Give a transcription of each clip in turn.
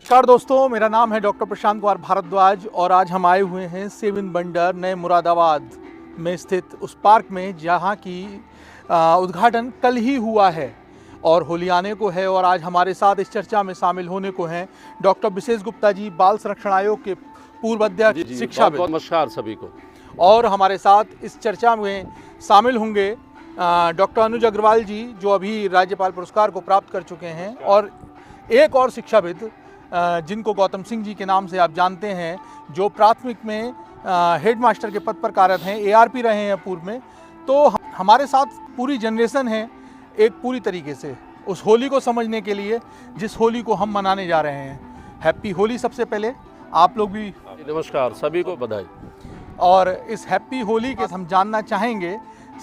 नमस्कार दोस्तों, मेरा नाम है डॉक्टर प्रशांत कुमार भारद्वाज और आज हम आए हुए हैं सेवन बंडर नए मुरादाबाद में स्थित उस पार्क में जहां की उद्घाटन कल ही हुआ है और होली आने को है। और आज हमारे साथ इस चर्चा में शामिल होने को हैं डॉक्टर विशेष गुप्ता जी, बाल संरक्षण आयोग के पूर्व अध्यक्ष शिक्षाविद। नमस्कार सभी को। और हमारे साथ इस चर्चा में शामिल होंगे डॉक्टर अनुज अग्रवाल जी, जो अभी राज्यपाल पुरस्कार को प्राप्त कर चुके हैं, और एक और शिक्षाविद जिनको गौतम सिंह जी के नाम से आप जानते हैं, जो प्राथमिक में हेडमास्टर के पद पर कार्यरत हैं, एआरपी रहे हैं पूर्व में। तो हमारे साथ पूरी जनरेशन है एक पूरी तरीके से उस होली को समझने के लिए जिस होली को हम मनाने जा रहे हैं। हैप्पी होली सबसे पहले आप लोग भी। नमस्कार सभी को, बधाई। और इस हैप्पी होली के हम जानना चाहेंगे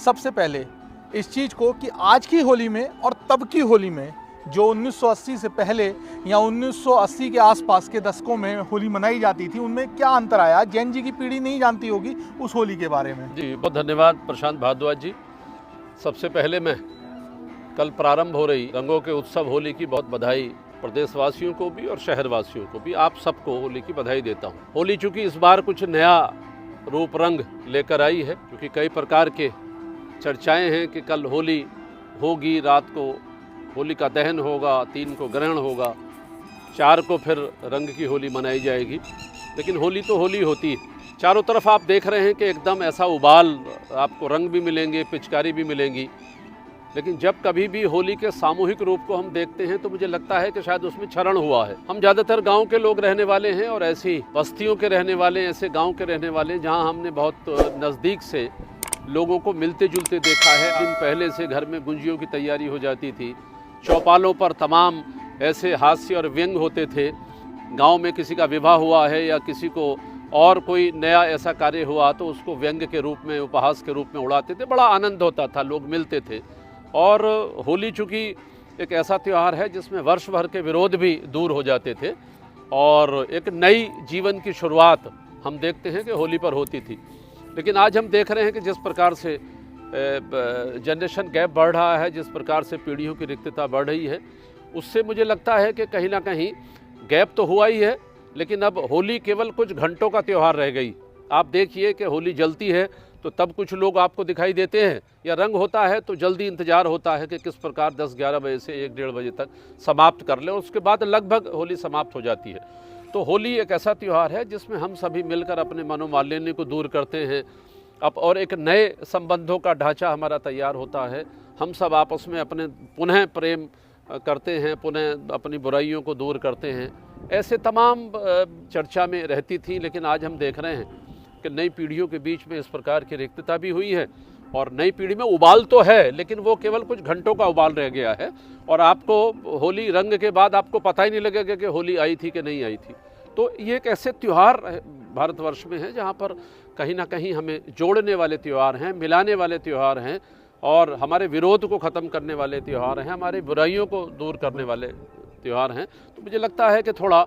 सबसे पहले इस चीज़ को कि आज की होली में और तब की होली में, जो 1980 से पहले या 1980 के आसपास के दशकों में होली मनाई जाती थी, उनमें क्या अंतर आया? जैन जी की पीढ़ी नहीं जानती होगी उस होली के बारे में। जी बहुत धन्यवाद प्रशांत भारद्वाज जी। सबसे पहले मैं कल प्रारंभ हो रही रंगों के उत्सव होली की बहुत बधाई प्रदेशवासियों को भी और शहरवासियों को भी, आप सबको होली की बधाई देता हूँ। होली चूँकि इस बार कुछ नया रूप रंग लेकर आई है, क्योंकि कई प्रकार के चर्चाएँ हैं कि कल होली होगी, रात को होली का दहन होगा, 3 को ग्रहण होगा, 4 को फिर रंग की होली मनाई जाएगी। लेकिन होली तो होली होती है। चारों तरफ आप देख रहे हैं कि एकदम ऐसा उबाल, आपको रंग भी मिलेंगे, पिचकारी भी मिलेंगी। लेकिन जब कभी भी होली के सामूहिक रूप को हम देखते हैं तो मुझे लगता है कि शायद उसमें क्षरण हुआ है। हम ज़्यादातर गांव के लोग रहने वाले हैं और ऐसी बस्तियों के रहने वाले, ऐसे गांव के रहने वाले जहां हमने बहुत नज़दीक से लोगों को मिलते जुलते देखा है। दिन पहले से घर में गुंजियों की तैयारी हो जाती थी, चौपालों पर तमाम ऐसे हास्य और व्यंग होते थे। गांव में किसी का विवाह हुआ है या किसी को और कोई नया ऐसा कार्य हुआ तो उसको व्यंग के रूप में, उपहास के रूप में उड़ाते थे। बड़ा आनंद होता था, लोग मिलते थे। और होली चूँकि एक ऐसा त्यौहार है जिसमें वर्ष भर के विरोध भी दूर हो जाते थे और एक नई जीवन की शुरुआत हम देखते हैं कि होली पर होती थी। लेकिन आज हम देख रहे हैं कि जिस प्रकार से जनरेशन गैप बढ़ रहा है, जिस प्रकार से पीढ़ियों की रिक्तता बढ़ रही है, उससे मुझे लगता है कि कहीं ना कहीं गैप तो हुआ ही है, लेकिन अब होली केवल कुछ घंटों का त्यौहार रह गई। आप देखिए कि होली जलती है तो तब कुछ लोग आपको दिखाई देते हैं, या रंग होता है तो जल्दी इंतज़ार होता है कि किस प्रकार 10-11 बजे से 1-1:30 बजे तक समाप्त कर लें, उसके बाद लगभग होली समाप्त हो जाती है। तो होली एक ऐसा त्यौहार है जिसमें हम सभी मिलकर अपने मनोमालिन्य को दूर करते हैं अब, और एक नए संबंधों का ढांचा हमारा तैयार होता है। हम सब आपस में अपने पुनः प्रेम करते हैं, पुनः अपनी बुराइयों को दूर करते हैं। ऐसे तमाम चर्चा में रहती थी। लेकिन आज हम देख रहे हैं कि नई पीढ़ियों के बीच में इस प्रकार की रिक्तता भी हुई है और नई पीढ़ी में उबाल तो है, लेकिन वो केवल कुछ घंटों का उबाल रह गया है और आपको होली रंग के बाद आपको पता ही नहीं लगेगा कि होली आई थी कि नहीं आई थी। तो ये एक ऐसे त्यौहार भारतवर्ष में है जहाँ पर कहीं ना कहीं हमें जोड़ने वाले त्यौहार हैं, मिलाने वाले त्यौहार हैं और हमारे विरोध को ख़त्म करने वाले त्यौहार हैं, हमारी बुराइयों को दूर करने वाले त्यौहार हैं। तो मुझे लगता है कि थोड़ा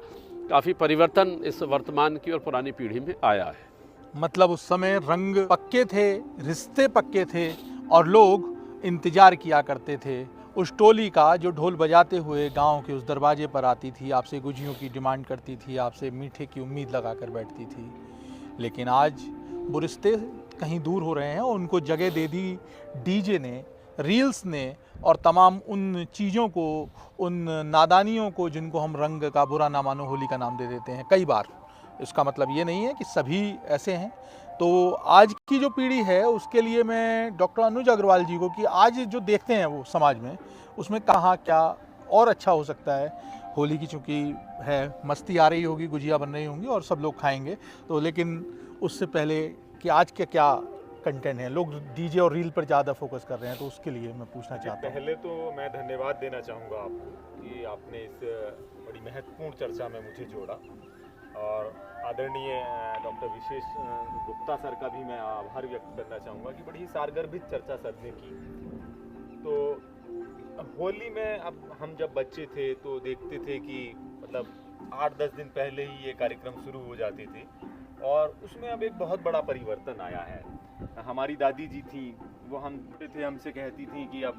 काफ़ी परिवर्तन इस वर्तमान की और पुरानी पीढ़ी में आया है। मतलब उस समय रंग पक्के थे, रिश्ते पक्के थे और लोग इंतज़ार किया करते थे उस टोली का जो ढोल बजाते हुए गांव के उस दरवाजे पर आती थी, आपसे गुजियों की डिमांड करती थी, आपसे मीठे की उम्मीद लगा कर बैठती थी। लेकिन आज वो रिश्ते कहीं दूर हो रहे हैं और उनको जगह दे दी डीजे ने, रील्स ने और तमाम उन चीज़ों को, उन नादानियों को जिनको हम रंग का बुरा ना मानो होली का नाम दे देते हैं कई बार। इसका मतलब ये नहीं है कि सभी ऐसे हैं। तो आज की जो पीढ़ी है उसके लिए मैं डॉक्टर अनुज अग्रवाल जी को, कि आज जो देखते हैं वो समाज में, उसमें कहाँ क्या और अच्छा हो सकता है। होली की चूँकि है, मस्ती आ रही होगी, गुजिया बन रही होंगी और सब लोग खाएंगे, तो लेकिन उससे पहले कि आज के क्या कंटेंट है, लोग डीजे और रील पर ज़्यादा फोकस कर रहे हैं, तो उसके लिए मैं पूछना चाहता हूँ। पहले तो मैं धन्यवाद देना चाहूँगा आपको कि आपने इस बड़ी महत्वपूर्ण चर्चा में मुझे जोड़ा, और आदरणीय डॉक्टर विशेष गुप्ता सर का भी मैं आभार व्यक्त करना चाहूँगा कि बड़ी ही सारगर्भित चर्चा सर ने की। तो होली में अब हम जब बच्चे थे तो देखते थे कि मतलब 8-10 दिन पहले ही ये कार्यक्रम शुरू हो जाते थे और उसमें अब एक बहुत बड़ा परिवर्तन आया है। हमारी दादी जी थी, वो हम छोटे थे हमसे कहती थी कि अब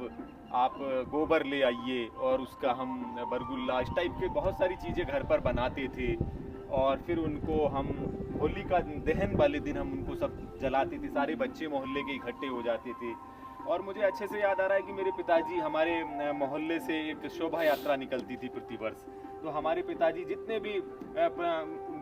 आप गोबर ले आइए और उसका हम बरगुल्ला इस टाइप के बहुत सारी चीज़ें घर पर बनाते थे और फिर उनको हम होली का दहन वाले दिन हम उनको सब जलाते थे, सारे बच्चे मोहल्ले के इकट्ठे हो जाते थे। और मुझे अच्छे से याद आ रहा है कि मेरे पिताजी हमारे मोहल्ले से एक शोभा यात्रा निकलती थी प्रतिवर्ष, तो हमारे पिताजी जितने भी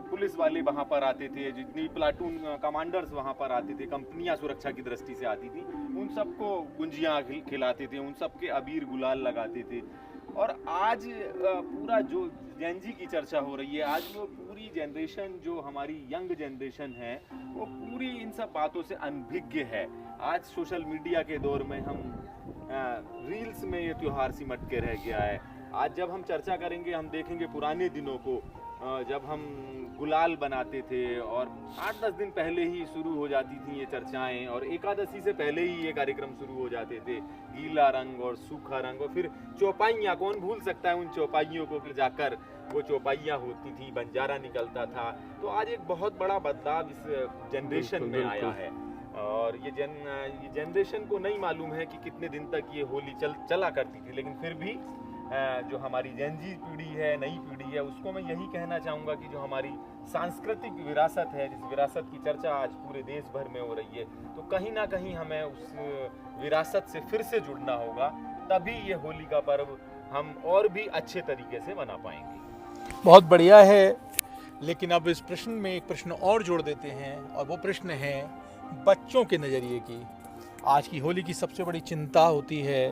पुलिस वाले वहाँ पर आते थे, जितनी प्लाटून कमांडर्स वहाँ पर आते थे, कंपनियाँ सुरक्षा की दृष्टि से आती थी, उन सबको गुंजियाँ खिलाते थे, उन सबके अबीर गुलाल लगाते थे। और आज पूरा जो जेन जी की चर्चा हो रही है, आज वो पूरी जनरेशन जो हमारी यंग जनरेशन है वो पूरी इन सब बातों से अनभिज्ञ है। आज सोशल मीडिया के दौर में हम रील्स में ये त्यौहार सिमट के रह गया है। आज जब हम चर्चा करेंगे हम देखेंगे पुराने दिनों को, जब हम गुलाल बनाते थे और 8-10 दिन पहले ही शुरू हो जाती थी ये चर्चाएं और एकादशी से पहले ही ये कार्यक्रम शुरू हो जाते थे, गीला रंग और सूखा रंग और फिर चौपाइयाँ, कौन भूल सकता है उन चौपाइयों को, फिर जाकर वो चौपाइयाँ होती थी, बंजारा निकलता था। तो आज एक बहुत बड़ा बदलाव इस जनरेशन में आया है और ये जनरेशन को नहीं मालूम है कि कितने दिन तक ये होली चला करती थी, लेकिन फिर भी जो हमारी जेनजी पीढ़ी है, नई पीढ़ी है, उसको मैं यही कहना चाहूँगा कि जो हमारी सांस्कृतिक विरासत है, जिस विरासत की चर्चा आज पूरे देश भर में हो रही है, तो कहीं ना कहीं हमें उस विरासत से फिर से जुड़ना होगा, तभी ये होली का पर्व हम और भी अच्छे तरीके से मना पाएंगे। बहुत बढ़िया है, लेकिन अब इस प्रश्न में एक प्रश्न और जोड़ देते हैं और वो प्रश्न है बच्चों के नज़रिए की। आज की होली की सबसे बड़ी चिंता होती है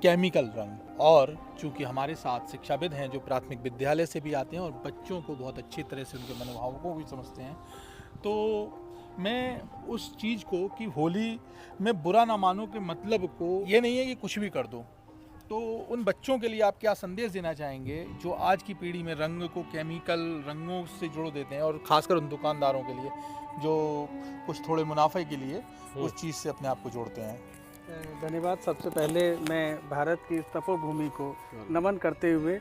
केमिकल रंग, और चूंकि हमारे साथ शिक्षाविद हैं जो प्राथमिक विद्यालय से भी आते हैं और बच्चों को बहुत अच्छी तरह से उनके मनोभावों को भी समझते हैं, तो मैं उस चीज़ को कि होली में बुरा ना मानो के मतलब को ये नहीं है कि कुछ भी कर दो, तो उन बच्चों के लिए आप क्या संदेश देना चाहेंगे जो आज की पीढ़ी में रंग को केमिकल रंगों से जोड़ देते हैं, और ख़ासकर उन दुकानदारों के लिए जो कुछ थोड़े मुनाफे के लिए उस चीज़ से अपने आप को जोड़ते हैं? धन्यवाद। सबसे पहले मैं भारत की इस तपोभूमि को नमन करते हुए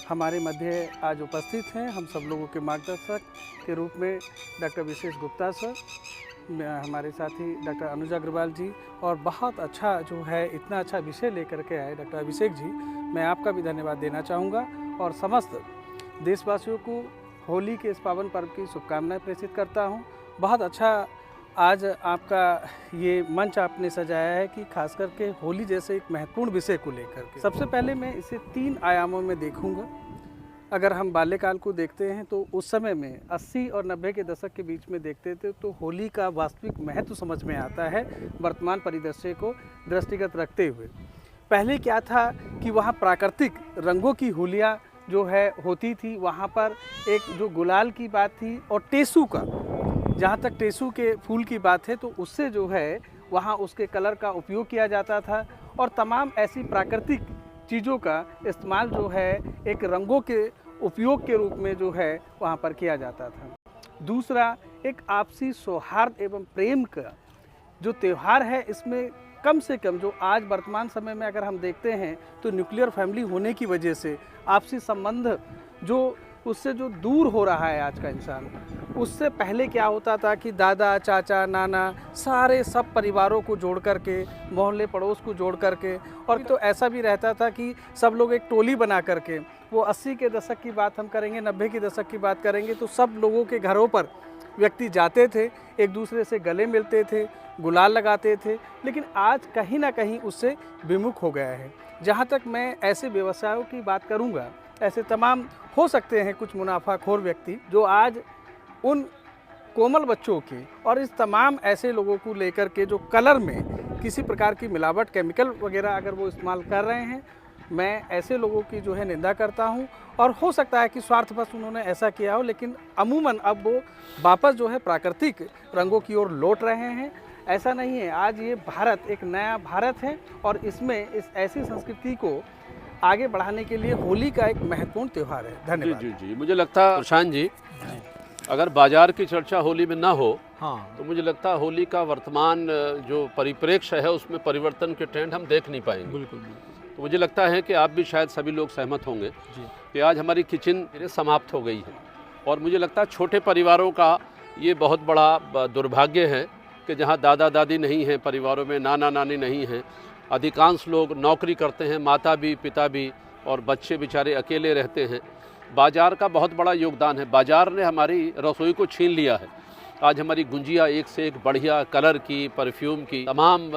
हमारे मध्य आज उपस्थित हैं हम सब लोगों के मार्गदर्शक के रूप में डॉक्टर विशेष गुप्ता सर, हमारे साथी डॉक्टर अनुज अग्रवाल जी, और बहुत अच्छा जो है इतना अच्छा विषय लेकर के आए डॉक्टर अभिषेक जी, मैं आपका भी धन्यवाद देना चाहूँगा और समस्त देशवासियों को होली के इस पावन पर्व की शुभकामनाएं प्रेषित करता हूँ। बहुत अच्छा आज आपका ये मंच आपने सजाया है कि खास करके होली जैसे एक महत्वपूर्ण विषय को लेकर के। सबसे पहले मैं इसे 3 आयामों में देखूंगा। अगर हम बाल्यकाल को देखते हैं तो उस समय में 80 और 90 के दशक के बीच में देखते थे तो होली का वास्तविक महत्व समझ में आता है वर्तमान परिदृश्य को दृष्टिगत रखते हुए। पहले क्या था कि वहाँ प्राकृतिक रंगों की होलियाँ जो है होती थी, वहाँ पर एक जो गुलाल की बात थी और टेसू का, जहाँ तक टेसू के फूल की बात है तो उससे जो है वहाँ उसके कलर का उपयोग किया जाता था और तमाम ऐसी प्राकृतिक चीज़ों का इस्तेमाल जो है एक रंगों के उपयोग के रूप में जो है वहाँ पर किया जाता था। दूसरा, एक आपसी सौहार्द एवं प्रेम का जो त्यौहार है, इसमें कम से कम जो आज वर्तमान समय में अगर हम देखते हैं तो न्यूक्लियर फैमिली होने की वजह से आपसी संबंध जो उससे जो दूर हो रहा है आज का इंसान, उससे पहले क्या होता था कि दादा चाचा नाना सारे सब परिवारों को जोड़ करके, मोहल्ले पड़ोस को जोड़ करके, और तो ऐसा भी रहता था कि सब लोग एक टोली बना करके, वो 80 के दशक की बात हम करेंगे, 90 के दशक की बात करेंगे, तो सब लोगों के घरों पर व्यक्ति जाते थे, एक दूसरे से गले मिलते थे, गुलाल लगाते थे। लेकिन आज कहीं ना कहीं उससे विमुख हो गया है। जहाँ तक मैं ऐसे व्यवसायों की बात करूँगा, ऐसे तमाम हो सकते हैं कुछ मुनाफाखोर व्यक्ति जो आज उन कोमल बच्चों के और इस तमाम ऐसे लोगों को लेकर के जो कलर में किसी प्रकार की मिलावट, केमिकल वगैरह अगर वो इस्तेमाल कर रहे हैं, मैं ऐसे लोगों की जो है निंदा करता हूं। और हो सकता है कि स्वार्थवश उन्होंने ऐसा किया हो, लेकिन अमूमन अब वो वापस जो है प्राकृतिक रंगों की ओर लौट रहे हैं। ऐसा नहीं है, आज ये भारत एक नया भारत है और इसमें इस ऐसी संस्कृति को आगे बढ़ाने के लिए होली का एक महत्वपूर्ण त्यौहार है। धन्यवाद। जी जी जी, मुझे लगता है प्रशांत जी, अगर बाजार की चर्चा होली में ना हो तो मुझे लगता है होली का वर्तमान जो परिप्रेक्ष्य है उसमें परिवर्तन के ट्रेंड हम देख नहीं पाएंगे। बिल्कुल। तो मुझे लगता है कि आप भी शायद सभी लोग सहमत होंगे कि आज हमारी किचन समाप्त हो गई है और मुझे लगता है छोटे परिवारों का ये बहुत बड़ा दुर्भाग्य है कि जहाँ दादा दादी नहीं हैं, परिवारों में नाना नानी नहीं हैं, अधिकांश लोग नौकरी करते हैं, माता भी पिता भी, और बच्चे बेचारे अकेले रहते हैं। बाज़ार का बहुत बड़ा योगदान है। बाज़ार ने हमारी रसोई को छीन लिया है। आज हमारी गुंजिया एक से एक बढ़िया कलर की, परफ्यूम की, तमाम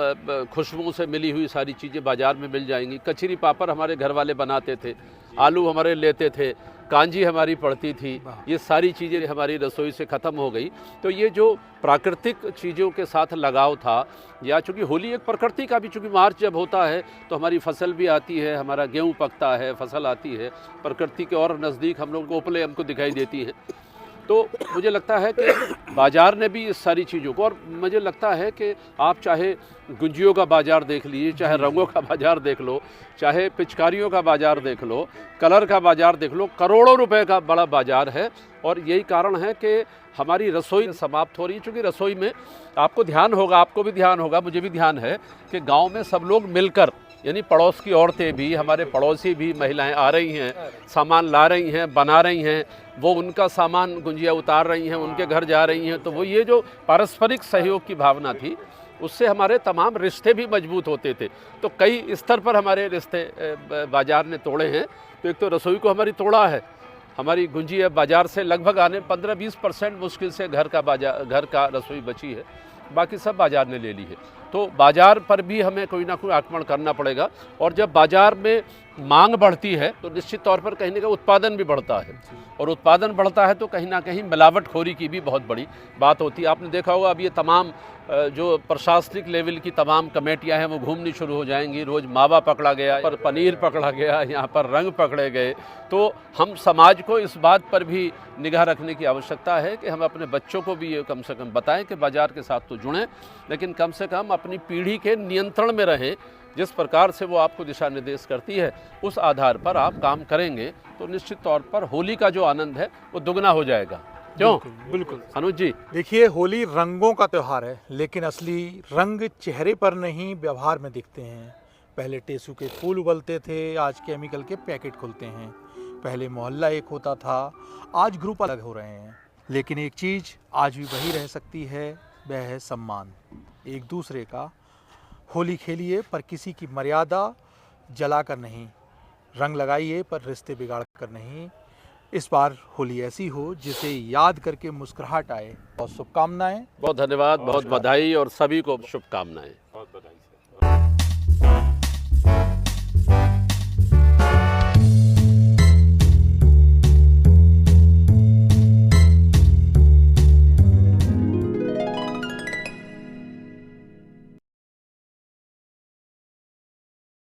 खुशबुओं से मिली हुई सारी चीज़ें बाज़ार में मिल जाएंगी। कचरी पापड़ हमारे घर वाले बनाते थे, आलू हमारे लेते थे, कांजी हमारी पड़ती थी। ये सारी चीज़ें हमारी रसोई से ख़त्म हो गई। तो ये जो प्राकृतिक चीज़ों के साथ लगाव था, या चूँकि होली एक प्रकृति का भी, चूँकि मार्च जब होता है तो हमारी फसल भी आती है, हमारा गेहूँ पकता है, फसल आती है, प्रकृति के और नज़दीक हम लोग ओपले हमको दिखाई देती हैं। तो मुझे लगता है कि बाज़ार ने भी इस सारी चीज़ों को, और मुझे लगता है कि आप चाहे गुंजियों का बाज़ार देख लीजिए, चाहे रंगों का बाज़ार देख लो, चाहे पिचकारियों का बाज़ार देख लो, कलर का बाज़ार देख लो, करोड़ों रुपए का बड़ा बाज़ार है। और यही कारण है कि हमारी रसोई समाप्त हो रही है। चूँकि रसोई में आपको ध्यान होगा, आपको भी ध्यान होगा, मुझे भी ध्यान है कि गाँव में सब लोग मिलकर, यानी पड़ोस की औरतें भी, हमारे पड़ोसी भी महिलाएं आ रही हैं, सामान ला रही हैं, बना रही हैं, वो उनका सामान गुंजिया उतार रही हैं, उनके घर जा रही हैं। तो वो ये जो पारस्परिक सहयोग की भावना थी, उससे हमारे तमाम रिश्ते भी मजबूत होते थे। तो कई स्तर पर हमारे रिश्ते बाज़ार ने तोड़े हैं। तो एक तो रसोई को हमारी तोड़ा है, हमारी गुंजिया बाज़ार से लगभग आने 15-20% मुश्किल से घर का रसोई बची है, बाकी सब बाज़ार ने ले ली है। तो बाज़ार पर भी हमें कोई ना कोई आक्रमण करना पड़ेगा। और जब बाज़ार में मांग बढ़ती है तो निश्चित तौर पर कहीं ना कहीं उत्पादन भी बढ़ता है, और उत्पादन बढ़ता है तो कहीं ना कहीं मिलावटखोरी की भी बहुत बड़ी बात होती है। आपने देखा होगा अब ये तमाम जो प्रशासनिक लेवल की तमाम कमेटियां हैं वो घूमनी शुरू हो जाएंगी। रोज़ मावा पकड़ा गया, पर पनीर पकड़ा गया, यहाँ पर रंग पकड़े गए। तो हम समाज को इस बात पर भी निगाह रखने की आवश्यकता है कि हम अपने बच्चों को भी ये कम से कम बताएं कि बाज़ार के साथ तो जुड़ें, लेकिन कम से कम अपनी पीढ़ी के नियंत्रण में रहें। जिस प्रकार से वो आपको दिशा निर्देश करती है, उस आधार पर आप काम करेंगे तो निश्चित तौर पर होली का जो आनंद है वो दुगना हो जाएगा। क्यों? बिल्कुल। अनुज जी, देखिए, होली रंगों का त्यौहार है, लेकिन असली रंग चेहरे पर नहीं, व्यवहार में दिखते हैं। पहले टेसू के फूल उबलते थे, आज केमिकल के पैकेट खुलते हैं। पहले मोहल्ला एक होता था, आज ग्रुप अलग हो रहे हैं। लेकिन एक चीज़ आज भी वही रह सकती है, वह है सम्मान एक दूसरे का। होली खेलिए पर किसी की मर्यादा जलाकर नहीं, रंग लगाइए पर रिश्ते बिगाड़ कर नहीं। इस बार होली ऐसी हो जिसे याद करके मुस्कुराहट आए। और शुभकामनाएं। बहुत धन्यवाद, बहुत बधाई, और सभी को शुभकामनाएं। बहुत बधाई।